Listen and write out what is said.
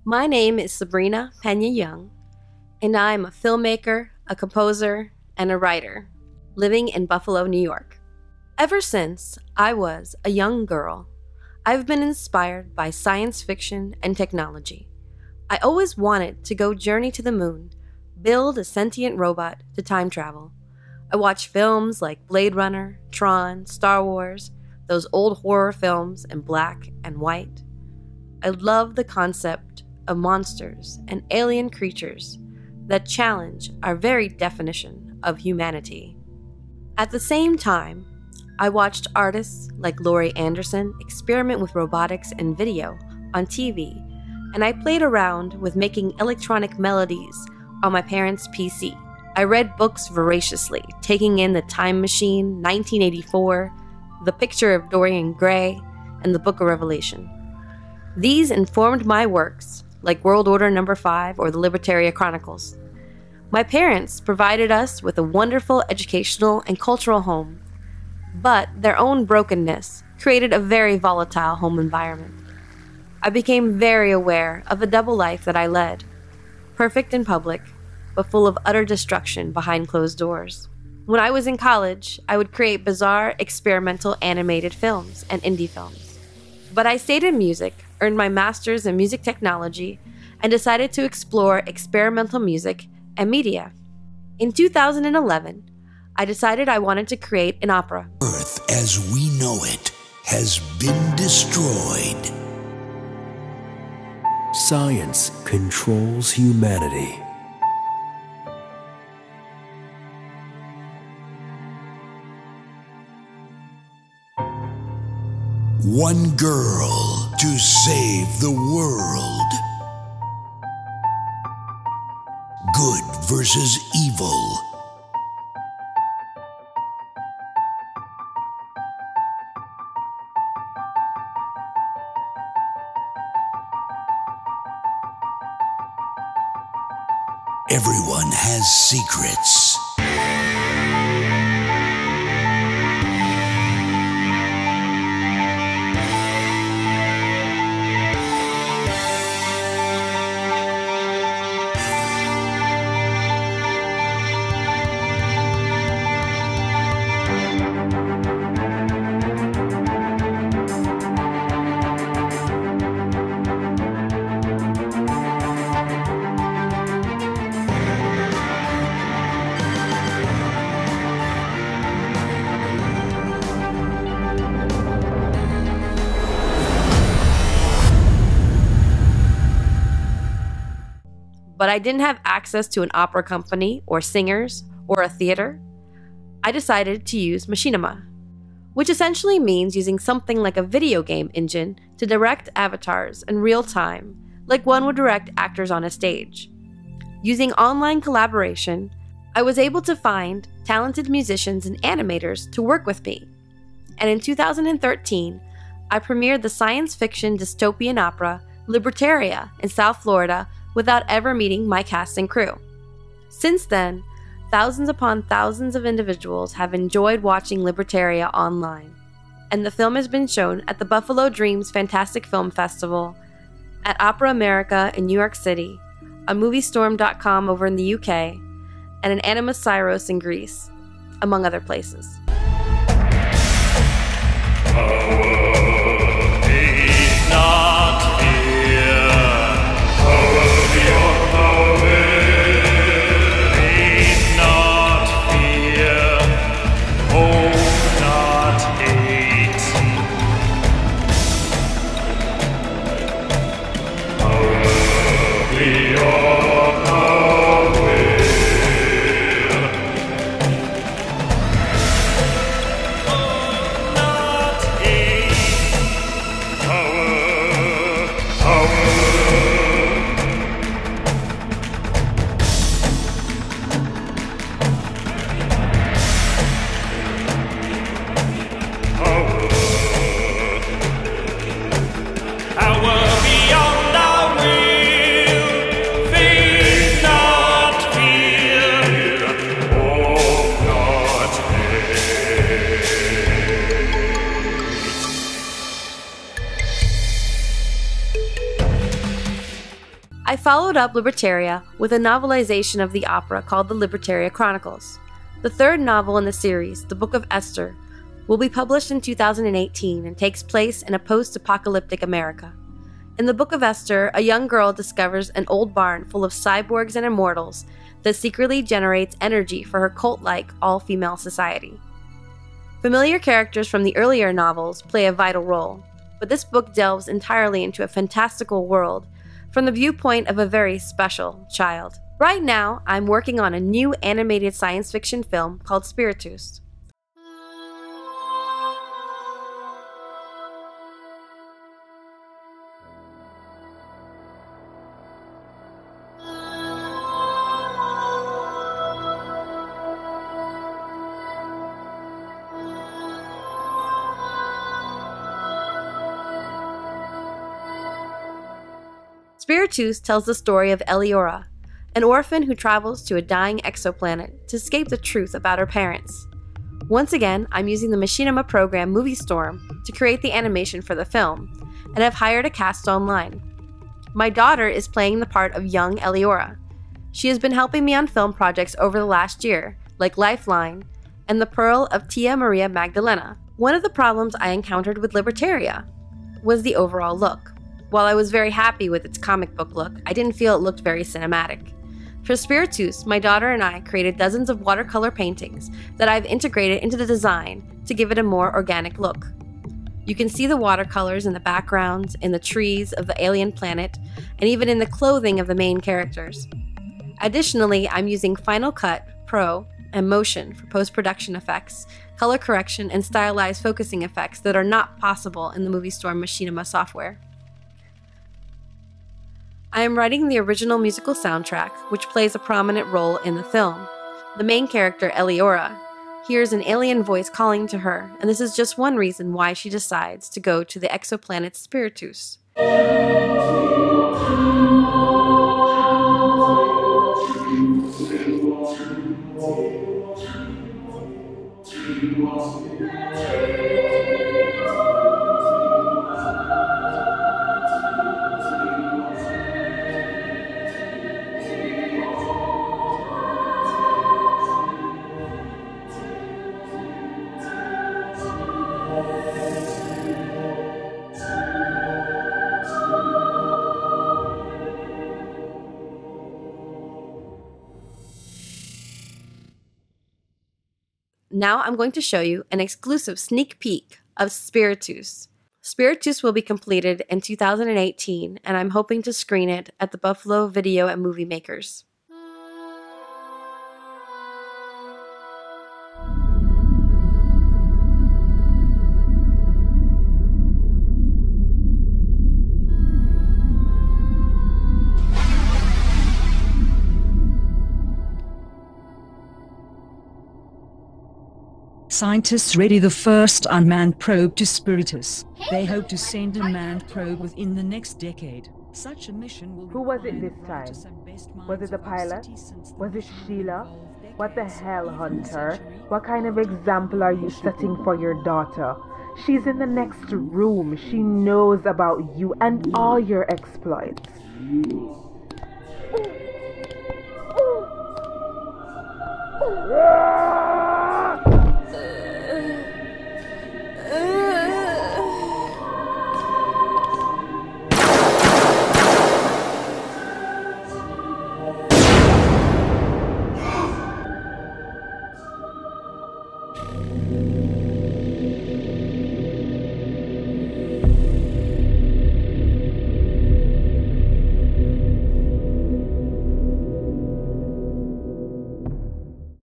My name is Sabrina Pena Young, and I am a filmmaker, a composer, and a writer living in Buffalo, New York. Ever since I was a young girl, I've been inspired by science fiction and technology. I always wanted to go journey to the moon, build a sentient robot to time travel. I watched films like Blade Runner, Tron, Star Wars, those old horror films in black and white. I love the concept of monsters and alien creatures that challenge our very definition of humanity. At the same time, I watched artists like Laurie Anderson experiment with robotics and video on TV, and I played around with making electronic melodies on my parents' PC. I read books voraciously, taking in The Time Machine, 1984, The Picture of Dorian Gray, and the Book of Revelation. These informed my works, like World Order No. 5 or the Libertaria Chronicles. My parents provided us with a wonderful educational and cultural home, but their own brokenness created a very volatile home environment. I became very aware of the double life that I led, perfect in public, but full of utter destruction behind closed doors. When I was in college, I would create bizarre, experimental animated films and indie films. But I stayed in music, earned my master's in music technology, and decided to explore experimental music and media. In 2011, I decided I wanted to create an opera. Earth as we know it has been destroyed. Science controls humanity. One girl to save the world. Good versus evil. Everyone has secrets. But I didn't have access to an opera company or singers or a theater. I decided to use machinima, which essentially means using something like a video game engine to direct avatars in real time, like one would direct actors on a stage. Using online collaboration, I was able to find talented musicians and animators to work with me. And in 2013, I premiered the science fiction dystopian opera Libertaria in South Florida without ever meeting my cast and crew. Since then, thousands upon thousands of individuals have enjoyed watching Libertaria online, and the film has been shown at the Buffalo Dreams Fantastic Film Festival, at Opera America in New York City, on Moviestorm.com over in the UK, and in Animus Syros in Greece, among other places. I followed up Libertaria with a novelization of the opera called The Libertaria Chronicles. The third novel in the series, The Book of Esther, will be published in 2018 and takes place in a post-apocalyptic America. In the Book of Esther, a young girl discovers an old barn full of cyborgs and immortals that secretly generates energy for her cult-like all-female society. Familiar characters from the earlier novels play a vital role, but this book delves entirely into a fantastical world from the viewpoint of a very special child. Right now, I'm working on a new animated science fiction film called Spiritus. Spiritus tells the story of Eliora, an orphan who travels to a dying exoplanet to escape the truth about her parents. Once again, I'm using the machinima program Movie Storm to create the animation for the film, and I've hired a cast online. My daughter is playing the part of young Eliora. She has been helping me on film projects over the last year, like Lifeline and The Pearl of Tia Maria Magdalena. One of the problems I encountered with Libertaria was the overall look. While I was very happy with its comic book look, I didn't feel it looked very cinematic. For Spiritus, my daughter and I created dozens of watercolor paintings that I've integrated into the design to give it a more organic look. You can see the watercolors in the backgrounds, in the trees of the alien planet, and even in the clothing of the main characters. Additionally, I'm using Final Cut, Pro, and Motion for post-production effects, color correction, and stylized focusing effects that are not possible in the Movie Storm machinima software. I am writing the original musical soundtrack, which plays a prominent role in the film. The main character, Eliora, hears an alien voice calling to her, and this is just one reason why she decides to go to the exoplanet Spiritus. Now I'm going to show you an exclusive sneak peek of Spiritus. Spiritus will be completed in 2018, and I'm hoping to screen it at the Buffalo Video and Movie Makers. Scientists ready the first unmanned probe to Spiritus. They hope to send a manned probe within the next decade. Such a mission will. Who was it this time? Was it the pilot? Was it Sheila? What the hell, Hunter? What kind of example are you setting for your daughter? She's in the next room. She knows about you and all your exploits.